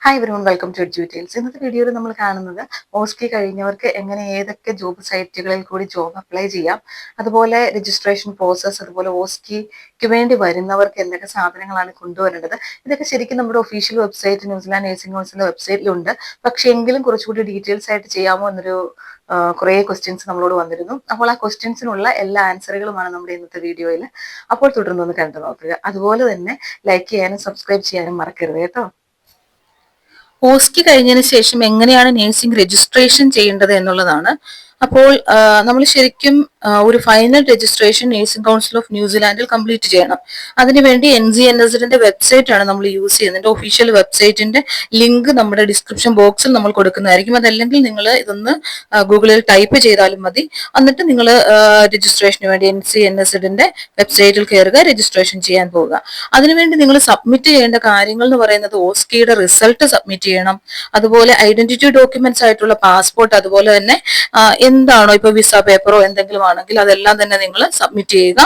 Hi everyone, welcome to Edu Details. ഇന്നത്തെ വീഡിയോയിൽ നമ്മൾ കാണുന്നത് ഓസ്കി കഴിഞ്ഞവർക്ക് എങ്ങനെ ഏതൊക്കെ ജോബ് സൈറ്റുകളിൽ കൂടി ജോബ് അപ്ലൈ ചെയ്യാം, അതുപോലെ രജിസ്ട്രേഷൻ പ്രോസസ്സ്, അതുപോലെ ഓസ്കിക്ക് വേണ്ടി വരുന്നവർക്ക് എന്തൊക്കെ സാധനങ്ങളാണ് കൊണ്ടുവരേണ്ടത്. ഇതൊക്കെ ശരിക്കും നമ്മുടെ ഒഫീഷ്യൽ വെബ്സൈറ്റ് ന്യൂസിലാൻഡ് നേഴ്സിംഗ് കൗൺസിലിന്റെ വെബ്സൈറ്റിലുണ്ട്. പക്ഷേ എങ്കിലും കുറച്ചുകൂടി ഡീറ്റെയിൽസ് ആയിട്ട് ചെയ്യാമോ എന്നൊരു കുറേ ക്വസ്റ്റ്യൻസ് നമ്മളോട് വന്നിരുന്നു. അപ്പോൾ ആ ക്വസ്റ്റ്യൻസിനുള്ള എല്ലാ ആൻസറുകളുമാണ് നമ്മുടെ ഇന്നത്തെ വീഡിയോയിൽ. അപ്പോൾ തുടർന്നൊന്ന് കണ്ടു നോക്കുക. അതുപോലെ തന്നെ ലൈക്ക് ചെയ്യാനും സബ്സ്ക്രൈബ് ചെയ്യാനും മറക്കരുത് കേട്ടോ. ഓസ്കി കഴിഞ്ഞതിന് ശേഷം എങ്ങനെയാണ് നേഴ്സിംഗ് രജിസ്ട്രേഷൻ ചെയ്യേണ്ടത് എന്നുള്ളതാണ്. അപ്പോൾ നമ്മൾ ശരിക്കും ഒരു final registration nursing council of ന്യൂസിലാൻഡിൽ കംപ്ലീറ്റ് ചെയ്യണം. അതിനുവേണ്ടി NGNSന്റെ വെബ്സൈറ്റ് ആണ് നമ്മൾ യൂസ് ചെയ്യുന്നത്. ഒഫീഷ്യൽ വെബ്സൈറ്റിന്റെ ലിങ്ക് നമ്മുടെ ഡിസ്ക്രിപ്ഷൻ ബോക്സിൽ നമ്മൾ കൊടുക്കുന്നതായിരിക്കും. അതല്ലെങ്കിൽ നിങ്ങൾ ഇതൊന്ന് ഗൂഗിളിൽ ടൈപ്പ് ചെയ്താലും മതി. എന്നിട്ട് നിങ്ങൾ രജിസ്ട്രേഷന് വേണ്ടി NGNSന്റെ വെബ്സൈറ്റിൽ കയറുക, രജിസ്ട്രേഷൻ ചെയ്യാൻ പോവുക. അതിനുവേണ്ടി നിങ്ങൾ സബ്മിറ്റ് ചെയ്യേണ്ട കാര്യങ്ങൾ എന്ന് പറയുന്നത് ഓസ്കിയുടെ റിസൾട്ട് സബ്മിറ്റ് ചെയ്യണം, അതുപോലെ ഐഡന്റിറ്റി ഡോക്യുമെന്റ്സ് ആയിട്ടുള്ള പാസ്പോർട്ട്, അതുപോലെ തന്നെ എന്താണോ ഇപ്പൊ വിസ പേപ്പറോ എന്തെങ്കിലും ആണെങ്കിൽ അതെല്ലാം തന്നെ നിങ്ങൾ സബ്മിറ്റ് ചെയ്യുക.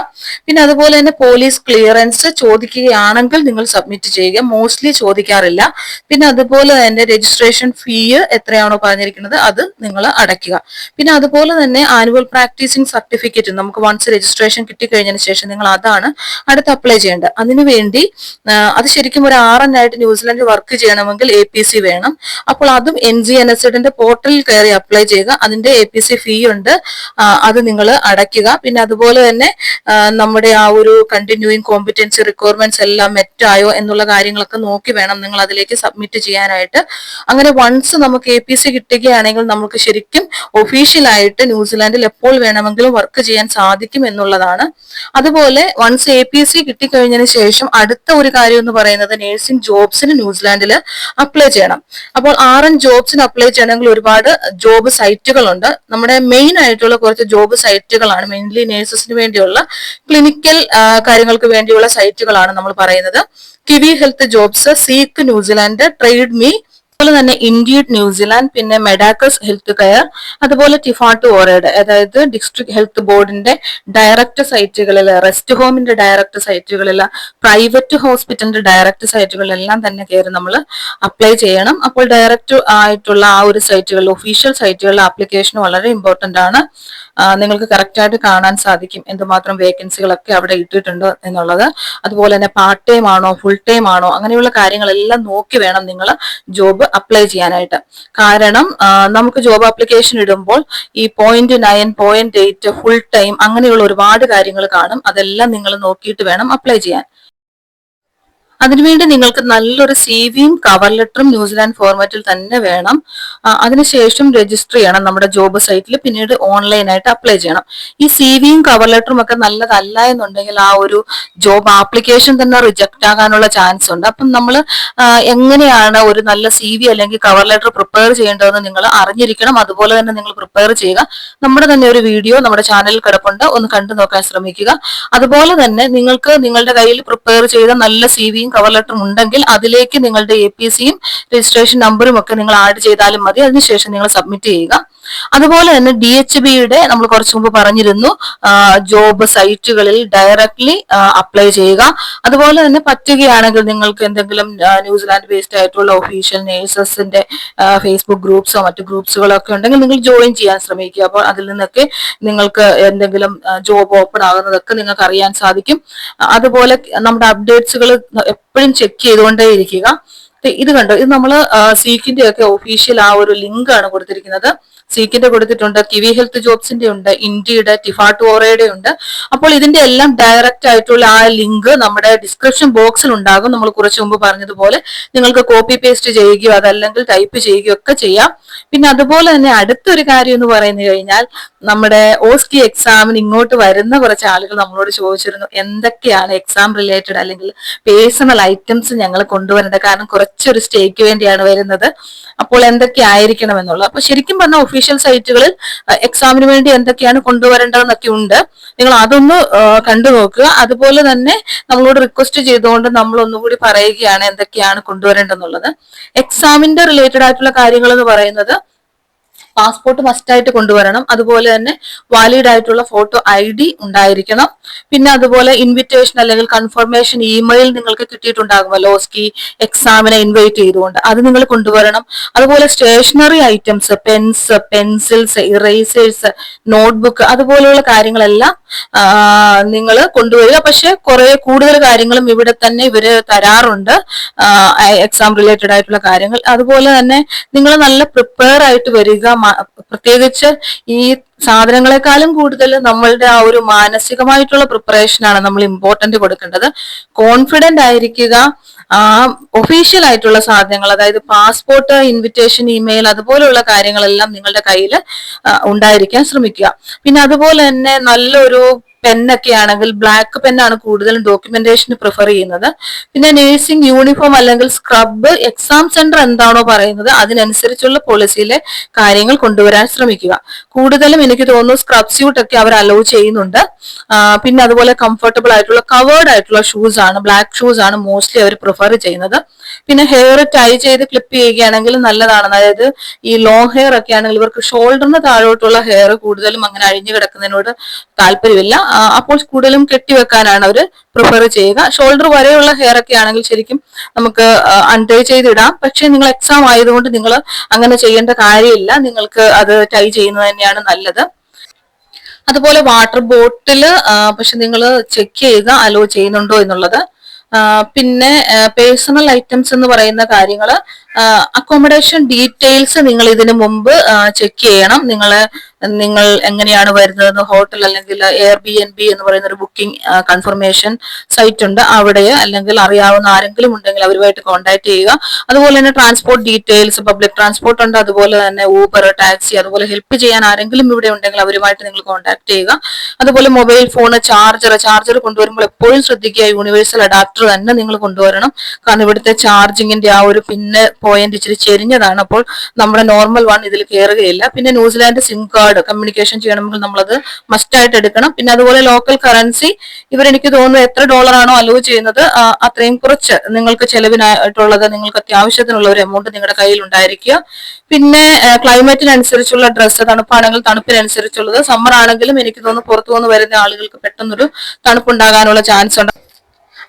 പിന്നെ അതുപോലെ തന്നെ പോലീസ് ക്ലിയറൻസ് ചോദിക്കുകയാണെങ്കിൽ നിങ്ങൾ സബ്മിറ്റ് ചെയ്യുക. മോസ്റ്റ്ലി ചോദിക്കാറില്ല. പിന്നെ അതുപോലെ തന്നെ രജിസ്ട്രേഷൻ ഫീ എത്രയാണോ പറഞ്ഞിരിക്കുന്നത് അത് നിങ്ങൾ അടയ്ക്കുക. പിന്നെ അതുപോലെ തന്നെ ആനുവൽ പ്രാക്ടീസിംഗ് സർട്ടിഫിക്കറ്റ് നമുക്ക് വൺസ് രജിസ്ട്രേഷൻ കിട്ടിക്കഴിഞ്ഞതിന് ശേഷം നിങ്ങൾ അതാണ് അടുത്ത് അപ്ലൈ ചെയ്യേണ്ടത്. അതിനുവേണ്ടി അത് ശരിക്കും ഒരു RN ആയിട്ട് ന്യൂസിലാൻഡിൽ വർക്ക് ചെയ്യണമെങ്കിൽ APC വേണം. അപ്പോൾ അതും NGNSന്റെ പോർട്ടലിൽ കയറി അപ്ലൈ ചെയ്യുക. അതിന്റെ APC ഫീ ഉണ്ട്, അത് നിങ്ങൾ അടയ്ക്കുക. പിന്നെ അതുപോലെ തന്നെ നമ്മുടെ ആ ഒരു കണ്ടിന്യൂയിങ് കോമ്പിറ്റൻസി റിക്വയർമെന്റ്സ് എല്ലാം മെറ്റായോ എന്നുള്ള കാര്യങ്ങളൊക്കെ നോക്കി വേണം നിങ്ങൾ അതിലേക്ക് സബ്മിറ്റ് ചെയ്യാനായിട്ട്. അങ്ങനെ വൺസ് നമുക്ക് APC കിട്ടുകയാണെങ്കിൽ നമുക്ക് ശരിക്കും ഒഫീഷ്യലായിട്ട് ന്യൂസിലാൻഡിൽ എപ്പോൾ വേണമെങ്കിലും വർക്ക് ചെയ്യാൻ സാധിക്കും എന്നുള്ളതാണ്. അതുപോലെ വൺസ് APC കിട്ടിക്കഴിഞ്ഞതിന് ശേഷം അടുത്ത ഒരു കാര്യം എന്ന് പറയുന്നത് നേഴ്സിംഗ് ജോബ്സിന് ന്യൂസിലാൻഡിൽ അപ്ലൈ ചെയ്യണം. അപ്പോൾ RN ജോബ്സിന് അപ്ലൈ ചെയ്യണമെങ്കിൽ ഒരുപാട് ജോബ് സൈറ്റുകളുണ്ട്. നമ്മുടെ മെയിൻ ആയിട്ടുള്ള കുറച്ച് ജോബ് സൈറ്റുകളാണ്, മെയിൻലി നേഴ്സസിന് വേണ്ടിയുള്ള ക്ലിനിക്കൽ കാര്യങ്ങൾക്ക് വേണ്ടിയുള്ള സൈറ്റുകളാണ് നമ്മൾ പറയുന്നത്. Kiwi health jobs, seek New Zealand, trade me, അതുപോലെ തന്നെ ഇൻഡീഡ് ന്യൂസിലാൻഡ്, പിന്നെ മെഡാക്കസ് ഹെൽത്ത് കെയർ, അതുപോലെ ടിഫാട്ടു ഓറയുടെ അതായത് ഡിസ്ട്രിക്ട് ഹെൽത്ത് ബോർഡിന്റെ ഡയറക്ട് സൈറ്റുകളിൽ, റെസ്റ്റ് ഹോമിന്റെ ഡയറക്ട് സൈറ്റുകളിൽ, പ്രൈവറ്റ് ഹോസ്പിറ്റലിന്റെ ഡയറക്ട് സൈറ്റുകളിലെല്ലാം തന്നെ കയറി നമ്മൾ അപ്ലൈ ചെയ്യണം. അപ്പോൾ ഡയറക്റ്റ് ആയിട്ടുള്ള ആ ഒരു സൈറ്റുകളിൽ, ഒഫീഷ്യൽ സൈറ്റുകളിലെ ആപ്ലിക്കേഷൻ വളരെ ഇമ്പോർട്ടന്റ് ആണ്. നിങ്ങൾക്ക് കറക്റ്റ് ആയിട്ട് കാണാൻ സാധിക്കും എന്തുമാത്രം വേക്കൻസികളൊക്കെ അവിടെ ഇട്ടിട്ടുണ്ട് എന്നുള്ളത്. അതുപോലെ തന്നെ പാർട്ട് ടൈം ആണോ ഫുൾ ടൈം ആണോ അങ്ങനെയുള്ള കാര്യങ്ങളെല്ലാം നോക്കി വേണം നിങ്ങൾ ജോബ് അപ്ലൈ ചെയ്യാനായിട്ട്. കാരണം നമുക്ക് ജോബ് ആപ്ലിക്കേഷൻ ഇടുമ്പോൾ ഈ 0.9, 0.8 ഫുൾ ടൈം അങ്ങനെയുള്ള ഒരുപാട് കാര്യങ്ങൾ കാണും. അതെല്ലാം നിങ്ങൾ നോക്കിയിട്ട് വേണം അപ്ലൈ ചെയ്യാൻ. അതിനുവേണ്ടി നിങ്ങൾക്ക് നല്ലൊരു CVയും കവർ ലെറ്ററും ന്യൂസിലാൻഡ് ഫോർമാറ്റിൽ തന്നെ വേണം. അതിനുശേഷം രജിസ്റ്റർ ചെയ്യണം നമ്മുടെ ജോബ് സൈറ്റിൽ, പിന്നീട് ഓൺലൈനായിട്ട് അപ്ലൈ ചെയ്യണം. ഈ CVയും കവർ ലെറ്ററും ഒക്കെ നല്ലതല്ല എന്നുണ്ടെങ്കിൽ ആ ഒരു ജോബ് ആപ്ലിക്കേഷൻ തന്നെ റിജക്ട് ആകാനുള്ള ചാൻസ് ഉണ്ട്. അപ്പം നമ്മൾ എങ്ങനെയാണ് ഒരു നല്ല CV അല്ലെങ്കിൽ കവർ ലെറ്റർ പ്രിപ്പയർ ചെയ്യേണ്ടതെന്ന് നിങ്ങൾ അറിഞ്ഞിരിക്കണം. അതുപോലെ തന്നെ നിങ്ങൾ പ്രിപ്പയർ ചെയ്യുക. നമ്മുടെ തന്നെ ഒരു വീഡിയോ നമ്മുടെ ചാനലിൽ കിടപ്പുണ്ട്, ഒന്ന് കണ്ടു നോക്കാൻ ശ്രമിക്കുക. അതുപോലെ തന്നെ നിങ്ങൾക്ക് നിങ്ങളുടെ കയ്യിൽ പ്രിപ്പയർ ചെയ്ത നല്ല CVയും കവർ ലെറ്ററും ഉണ്ടെങ്കിൽ അതിലേക്ക് നിങ്ങളുടെ APCയും രജിസ്ട്രേഷൻ നമ്പറും ഒക്കെ നിങ്ങൾ ആഡ് ചെയ്താലും മതി. അതിനുശേഷം നിങ്ങൾ സബ്മിറ്റ് ചെയ്യുക. അതുപോലെ തന്നെ DHBയുടെ നമ്മൾ കുറച്ചു മുമ്പ് പറഞ്ഞിരുന്നു, ജോബ് സൈറ്റുകളിൽ ഡയറക്ട്ലി അപ്ലൈ ചെയ്യുക. അതുപോലെ തന്നെ പറ്റുകയാണെങ്കിൽ നിങ്ങൾക്ക് എന്തെങ്കിലും ന്യൂസിലാൻഡ് ബേസ്ഡ് ആയിട്ടുള്ള ഒഫീഷ്യൽ നേഴ്സസിന്റെ ഫേസ്ബുക്ക് ഗ്രൂപ്പ്സോ മറ്റു ഗ്രൂപ്പ്സുകളോ ഒക്കെ ഉണ്ടെങ്കിൽ നിങ്ങൾ ജോയിൻ ചെയ്യാൻ ശ്രമിക്കുക. അപ്പോൾ അതിൽ നിന്നൊക്കെ നിങ്ങൾക്ക് എന്തെങ്കിലും ജോബ് ഓപ്പൺ ആകുന്നതൊക്കെ നിങ്ങൾക്ക് അറിയാൻ സാധിക്കും. അതുപോലെ നമ്മുടെ അപ്ഡേറ്റ്സുകൾ എപ്പോഴും ചെക്ക് ചെയ്തുകൊണ്ടേ ഇരിക്കുക. ഇത് കണ്ടോ, ഇത് നമ്മൾ സീക്കിന്റെ ഒക്കെ ഒഫീഷ്യൽ ആ ഒരു ലിങ്ക് ആണ് കൊടുത്തിരിക്കുന്നത്. സീക്കിന്റെ കൊടുത്തിട്ടുണ്ട്, കിവി ഹെൽത്ത് ജോബ്സിന്റെ ഉണ്ട്, ഇൻഡിയുടെ, ടിഫാട്ടു ഓറയുടെ ഉണ്ട്. അപ്പോൾ ഇതിന്റെ എല്ലാം ഡയറക്റ്റ് ആയിട്ടുള്ള ആ ലിങ്ക് നമ്മുടെ ഡിസ്ക്രിപ്ഷൻ ബോക്സിൽ ഉണ്ടാകും. നമ്മൾ കുറച്ചു മുമ്പ് പറഞ്ഞതുപോലെ നിങ്ങൾക്ക് കോപ്പി പേസ്റ്റ് ചെയ്യുകയോ അതല്ലെങ്കിൽ ടൈപ്പ് ചെയ്യുകയോ ഒക്കെ ചെയ്യാം. പിന്നെ അതുപോലെ തന്നെ അടുത്തൊരു കാര്യം എന്ന് പറയുന്നത് കഴിഞ്ഞാൽ, നമ്മുടെ ഓസ്കി എക്സാമിന് ഇങ്ങോട്ട് വരുന്ന കുറച്ച് ആളുകൾ നമ്മളോട് ചോദിച്ചിരുന്നു എന്തൊക്കെയാണ് എക്സാം റിലേറ്റഡ് അല്ലെങ്കിൽ പേഴ്സണൽ ഐറ്റംസ് ഞങ്ങൾ കൊണ്ടുവരേണ്ടത്, കാരണം കുറച്ചൊരു സ്റ്റേക്ക് വേണ്ടിയാണ് വരുന്നത്, അപ്പോൾ എന്തൊക്കെ ആയിരിക്കണം എന്നുള്ളത്. അപ്പൊ ശരിക്കും പറഞ്ഞാൽ ഒഫീഷ്യൽ സൈറ്റുകളിൽ എക്സാമിന് വേണ്ടി എന്തൊക്കെയാണ് കൊണ്ടുവരേണ്ടതെന്നൊക്കെ ഉണ്ട്. നിങ്ങൾ അതൊന്ന് കണ്ടു നോക്കുക. അതുപോലെ തന്നെ നമ്മളോട് റിക്വസ്റ്റ് ചെയ്തുകൊണ്ട് നമ്മൾ ഒന്നുകൂടി പറയുകയാണ് എന്തൊക്കെയാണ് കൊണ്ടുവരേണ്ടതെന്നുള്ളത്. എക്സാമിന്റെ റിലേറ്റഡ് ആയിട്ടുള്ള കാര്യങ്ങൾ എന്ന് പറയുന്നത്, പാസ്പോർട്ട് മസ്റ്റായിട്ട് കൊണ്ടുവരണം. അതുപോലെ തന്നെ വാലിഡ് ആയിട്ടുള്ള ഫോട്ടോ ID ഉണ്ടായിരിക്കണം. പിന്നെ അതുപോലെ ഇൻവിറ്റേഷൻ അല്ലെങ്കിൽ കൺഫർമേഷൻ ഇമെയിൽ നിങ്ങൾക്ക് കിട്ടിയിട്ടുണ്ടാകുമല്ലോ ഓസ്കി എക്സാമിനെ ഇൻവൈറ്റ് ചെയ്തുകൊണ്ട്, അത് നിങ്ങൾ കൊണ്ടുവരണം. അതുപോലെ stationery items, pens, pencils, erasers, notebook അതുപോലെയുള്ള കാര്യങ്ങളെല്ലാം നിങ്ങൾ കൊണ്ടുവരിക. പക്ഷെ കുറെ കൂടുതൽ കാര്യങ്ങളും ഇവിടെ തന്നെ ഇവര് തരാറുണ്ട്, എക്സാം റിലേറ്റഡ് ആയിട്ടുള്ള കാര്യങ്ങൾ. അതുപോലെ തന്നെ നിങ്ങൾ നല്ല പ്രിപ്പയർ ആയിട്ട് വരിക. പ്രത്യേകിച്ച് ഈ സാധനങ്ങളെക്കാളും കൂടുതൽ നമ്മളുടെ ആ ഒരു മാനസികമായിട്ടുള്ള പ്രിപ്പറേഷനാണ് നമ്മൾ ഇമ്പോർട്ടന്റ് കൊടുക്കേണ്ടത്. കോൺഫിഡന്റ് ആയിരിക്കുക. ഒഫീഷ്യൽ ആയിട്ടുള്ള സാധനങ്ങൾ, അതായത് പാസ്പോർട്ട്, ഇൻവിറ്റേഷൻ ഇമെയിൽ അതുപോലെയുള്ള കാര്യങ്ങളെല്ലാം നിങ്ങളുടെ കയ്യിൽ ഉണ്ടായിരിക്കാൻ ശ്രമിക്കുക. പിന്നെ അതുപോലെ തന്നെ നല്ലൊരു പെന്നൊക്കെ ആണെങ്കിൽ ബ്ലാക്ക് പെന്നാണ് കൂടുതലും ഡോക്യുമെന്റേഷന് പ്രിഫർ ചെയ്യുന്നത്. പിന്നെ നേഴ്സിംഗ് യൂണിഫോം അല്ലെങ്കിൽ സ്ക്രബ്, എക്സാം സെന്റർ എന്താണോ പറയുന്നത് അതിനനുസരിച്ചുള്ള പോളിസിയിലെ കാര്യങ്ങൾ കൊണ്ടുവരാൻ ശ്രമിക്കുക. കൂടുതലും എനിക്ക് തോന്നുന്നു സ്ക്രബ് സ്യൂട്ട് ഒക്കെ അവർ അലോ ചെയ്യുന്നുണ്ട്. പിന്നെ അതുപോലെ കംഫർട്ടബിൾ ആയിട്ടുള്ള കവേർഡ് ആയിട്ടുള്ള ഷൂസ് ആണ്, ബ്ലാക്ക് ഷൂസ് ആണ് മോസ്റ്റ്ലി അവർ പ്രിഫർ ചെയ്യുന്നത്. പിന്നെ ഹെയർ ടൈ ചെയ്ത് ക്ലിപ്പ് ചെയ്യുകയാണെങ്കിൽ നല്ലതാണ്. അതായത് ഈ ലോങ് ഹെയർ ഒക്കെ ആണെങ്കിൽ ഇവർക്ക് ഷോൾഡറിന് താഴോട്ടുള്ള ഹെയർ കൂടുതലും അങ്ങനെ അഴിഞ്ഞു കിടക്കുന്നതിനോട് താല്പര്യമില്ല. അപ്പോൾ കൂടുതലും കെട്ടിവെക്കാനാണ് അവർ പ്രിഫർ ചെയ്യുക. ഷോൾഡർ വരെയുള്ള ഹെയർ ഒക്കെ ആണെങ്കിൽ ശരിക്കും നമുക്ക് അൺടൈ ചെയ്തിടാം. പക്ഷെ നിങ്ങൾ എക്സാം ആയതുകൊണ്ട് നിങ്ങൾ അങ്ങനെ ചെയ്യേണ്ട കാര്യമില്ല, നിങ്ങൾക്ക് അത് ടൈ ചെയ്യുന്നത് തന്നെയാണ് നല്ലത്. അതുപോലെ വാട്ടർ ബോട്ടിൽ പക്ഷെ നിങ്ങൾ ചെക്ക് ചെയ്യുക അലോ ചെയ്യുന്നുണ്ടോ എന്നുള്ളത്. പിന്നെ പേഴ്സണൽ ഐറ്റംസ് എന്ന് പറയുന്ന കാര്യങ്ങൾ, അക്കോമഡേഷൻ ഡീറ്റെയിൽസ് നിങ്ങൾ ഇതിനു മുമ്പ് ചെക്ക് ചെയ്യണം. നിങ്ങൾ എങ്ങനെയാണ് വരുന്നത്, ഹോട്ടൽ അല്ലെങ്കിൽ Airbnb എന്ന് പറയുന്ന ഒരു ബുക്കിംഗ് കൺഫർമേഷൻ സൈറ്റ് ഉണ്ട്, അവിടെ അല്ലെങ്കിൽ അറിയാവുന്ന ആരെങ്കിലും ഉണ്ടെങ്കിൽ അവരുമായിട്ട് കോൺടാക്ട് ചെയ്യുക. അതുപോലെ തന്നെ ട്രാൻസ്പോർട്ട് ഡീറ്റെയിൽസ്, പബ്ലിക് ട്രാൻസ്പോർട്ട് ഉണ്ട്, അതുപോലെ തന്നെ ഊബർ, ടാക്സി, അതുപോലെ ഹെൽപ്പ് ചെയ്യാൻ ആരെങ്കിലും ഇവിടെ ഉണ്ടെങ്കിൽ അവരുമായിട്ട് നിങ്ങൾ കോൺടാക്ട് ചെയ്യുക. അതുപോലെ മൊബൈൽ ഫോൺ, ചാർജർ കൊണ്ടുവരുമ്പോൾ എപ്പോഴും ശ്രദ്ധിക്കുക യൂണിവേഴ്സൽ അഡാപ്റ്റർ തന്നെ നിങ്ങൾ കൊണ്ടുവരണം. കാരണം ഇവിടുത്തെ ചാർജിങ്ങിന്റെ ആ ഒരു പിന്ന് പോയിന്റ് ഇച്ചിരി ചെരിഞ്ഞതാണ്, അപ്പോൾ നമ്മുടെ നോർമൽ വൺ ഇതിൽ കയറുകയില്ല. പിന്നെ ന്യൂസിലാൻഡ് സിം കാർഡ് കമ്മ്യൂണിക്കേഷൻ ചെയ്യണമെങ്കിൽ നമ്മളത് മസ്റ്റ് ആയിട്ട് എടുക്കണം. പിന്നെ അതുപോലെ ലോക്കൽ കറൻസി ഇവരെനിക്ക് തോന്നുന്നു എത്ര ഡോളറാണോ അലോ ചെയ്യുന്നത് അത്രയും കുറച്ച് നിങ്ങൾക്ക് ചെലവിനായിട്ടുള്ളത്, നിങ്ങൾക്ക് അത്യാവശ്യത്തിനുള്ള ഒരു എമൗണ്ട് നിങ്ങളുടെ കയ്യിൽ ഉണ്ടായിരിക്കുക. പിന്നെ ക്ലൈമറ്റിനനുസരിച്ചുള്ള ഡ്രസ്സ്, തണുപ്പാണെങ്കിൽ തണുപ്പിനനുസരിച്ചുള്ളത്. സമ്മർ ആണെങ്കിലും എനിക്ക് തോന്നുന്നു പുറത്തു നിന്ന് വരുന്ന ആളുകൾക്ക് പെട്ടെന്നൊരു തണുപ്പുണ്ടാകാനുള്ള ചാൻസ് ഉണ്ട്.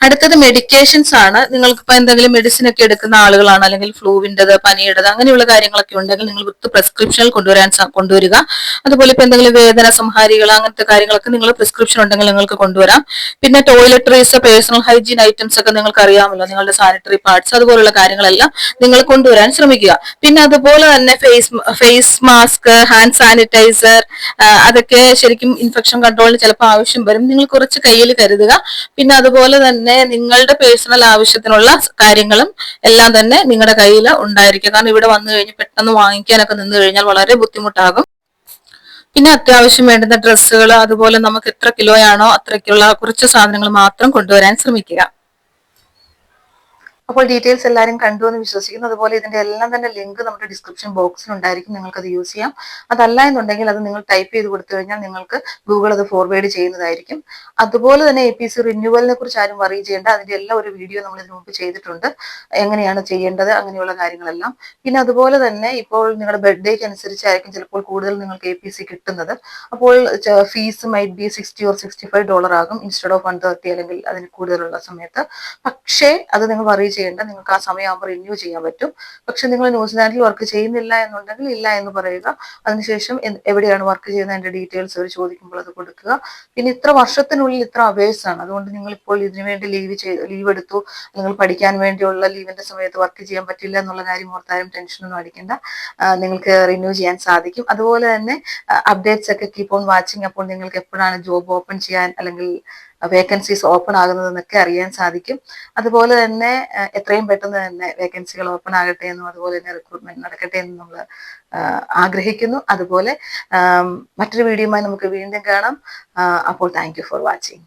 അടുത്തത് മെഡിക്കേഷൻസ് ആണ്. നിങ്ങൾക്ക് ഇപ്പൊ എന്തെങ്കിലും മെഡിസിൻ ഒക്കെ എടുക്കുന്ന ആളുകളാണ്, അല്ലെങ്കിൽ ഫ്ലൂവിൻ്റെത്, പനിയുടേത് അങ്ങനെയുള്ള കാര്യങ്ങളൊക്കെ ഉണ്ടെങ്കിൽ നിങ്ങൾ വിത്ത് പ്രിസ്ക്രിപ്ഷനിൽ കൊണ്ടുവരിക. അതുപോലെ ഇപ്പൊ എന്തെങ്കിലും വേദന സംഹാരികൾ അങ്ങനത്തെ കാര്യങ്ങളൊക്കെ നിങ്ങൾ പ്രിസ്ക്രിപ്ഷൻ ഉണ്ടെങ്കിൽ നിങ്ങൾക്ക് കൊണ്ടുവരാം. പിന്നെ ടോയ്ലറ്ററീസ്, പേഴ്സണൽ ഹൈജീൻ ഐറ്റംസ് ഒക്കെ നിങ്ങൾക്ക് അറിയാമല്ലോ, നിങ്ങളുടെ സാനിറ്ററി പാർട്സ് അതുപോലുള്ള കാര്യങ്ങളെല്ലാം നിങ്ങൾ കൊണ്ടുവരാൻ ശ്രമിക്കുക. പിന്നെ അതുപോലെ തന്നെ ഫേസ് മാസ്ക്, ഹാൻഡ് സാനിറ്റൈസർ, അതൊക്കെ ശരിക്കും ഇൻഫെക്ഷൻ കൺട്രോളിന് ചിലപ്പോൾ ആവശ്യം വരും, നിങ്ങൾ കുറച്ച് കയ്യിൽ കരുതുക. പിന്നെ അതുപോലെ തന്നെ നിങ്ങളുടെ പേഴ്സണൽ ആവശ്യത്തിനുള്ള കാര്യങ്ങളും എല്ലാം തന്നെ നിങ്ങളുടെ കയ്യിൽ ഉണ്ടായിരിക്കും. കാരണം ഇവിടെ വന്നു കഴിഞ്ഞ് പെട്ടെന്ന് വാങ്ങിക്കാനൊക്കെ നിന്ന് കഴിഞ്ഞാൽ വളരെ ബുദ്ധിമുട്ടാകും. പിന്നെ അത്യാവശ്യം വേണ്ടുന്ന ഡ്രസ്സുകൾ, അതുപോലെ നമുക്ക് എത്ര കിലോയാണോ അത്രയ്ക്കുള്ള കുറച്ച് സാധനങ്ങൾ മാത്രം കൊണ്ടുവരാൻ ശ്രമിക്കുക. അപ്പോൾ ഡീറ്റെയിൽസ് എല്ലാവരും കണ്ടു എന്ന് വിശ്വസിക്കുന്നു. അതുപോലെ ഇതിന്റെ എല്ലാം തന്നെ ലിങ്ക് നമ്മുടെ ഡിസ്ക്രിപ്ഷൻ ബോക്സിൽ ഉണ്ടായിരിക്കും, നിങ്ങൾക്ക് അത് യൂസ് ചെയ്യാം. അതല്ല എന്നുണ്ടെങ്കിൽ അത് നിങ്ങൾ ടൈപ്പ് ചെയ്ത് കൊടുത്തു കഴിഞ്ഞാൽ നിങ്ങൾക്ക് ഗൂഗിൾ അത് ഫോർവേഡ് ചെയ്യുന്നതായിരിക്കും. അതുപോലെ തന്നെ APC റിന്യൂവലിനെ കുറിച്ച് ആരും വറി ചെയ്യേണ്ട, അതിന്റെ എല്ലാം ഒരു വീഡിയോ നമ്മൾ ഇതിനു മുമ്പ് ചെയ്തിട്ടുണ്ട്, എങ്ങനെയാണ് ചെയ്യേണ്ടത് അങ്ങനെയുള്ള കാര്യങ്ങളെല്ലാം. പിന്നെ അതുപോലെ തന്നെ ഇപ്പോൾ നിങ്ങളുടെ ബർത്ത്ഡേക്ക് അനുസരിച്ചായിരിക്കും ചിലപ്പോൾ കൂടുതൽ നിങ്ങൾക്ക് APC കിട്ടുന്നത്. അപ്പോൾ ഫീസ് മൈറ്റ് ബി $60 or $65 ആകും ഇൻസ്റ്റെഡ് ഓഫ് 130 അല്ലെങ്കിൽ അതിന് കൂടുതലുള്ള സമയത്ത്. പക്ഷേ അത് നിങ്ങൾ വറി ചെയ്യേണ്ട, നിങ്ങൾക്ക് ആ സമയമാകുമ്പോൾ റിന്യൂ ചെയ്യാൻ പറ്റും. പക്ഷെ നിങ്ങൾ ന്യൂസിലാൻഡിൽ വർക്ക് ചെയ്യുന്നില്ല എന്നുണ്ടെങ്കിൽ ഇല്ല എന്ന് പറയുക. അതിനുശേഷം എവിടെയാണ് വർക്ക് ചെയ്യുന്നത് അതിന്റെ ഡീറ്റെയിൽസ് അവർ ചോദിക്കുമ്പോൾ അത് കൊടുക്കുക. പിന്നെ ഇത്ര വർഷത്തിനുള്ളിൽ ഇത്ര അവേഴ്സ് ആണ്, അതുകൊണ്ട് നിങ്ങൾ ഇപ്പോൾ ഇതിനു വേണ്ടി ലീവ് എടുത്തു, നിങ്ങൾ പഠിക്കാൻ വേണ്ടിയുള്ള ലീവിന്റെ സമയത്ത് വർക്ക് ചെയ്യാൻ പറ്റില്ല എന്നുള്ള കാര്യം ഓർത്താരും ടെൻഷനൊന്നും അടിക്കേണ്ട, നിങ്ങൾക്ക് റിന്യൂ ചെയ്യാൻ സാധിക്കും. അതുപോലെ തന്നെ അപ്ഡേറ്റ്സ് ഒക്കെ കീപ്പ് ഓൺ വാച്ചിങ്. അപ്പോൾ നിങ്ങൾക്ക് എപ്പോഴാണ് ജോബ് ഓപ്പൺ ചെയ്യാൻ അല്ലെങ്കിൽ വേക്കൻസീസ് ഓപ്പൺ ആകുന്നതെന്നൊക്കെ അറിയാൻ സാധിക്കും. അതുപോലെ തന്നെ എത്രയും പെട്ടെന്ന് തന്നെ വേക്കൻസികൾ ഓപ്പൺ ആകട്ടെ എന്നും അതുപോലെ തന്നെ റിക്രൂട്ട്മെന്റ് നടക്കട്ടെ എന്നും നമ്മൾ ആഗ്രഹിക്കുന്നു. അതുപോലെ മറ്റൊരു വീഡിയോയുമായി നമുക്ക് വീണ്ടും കാണാം. അപ്പോൾ താങ്ക് യു ഫോർ വാച്ചിങ്.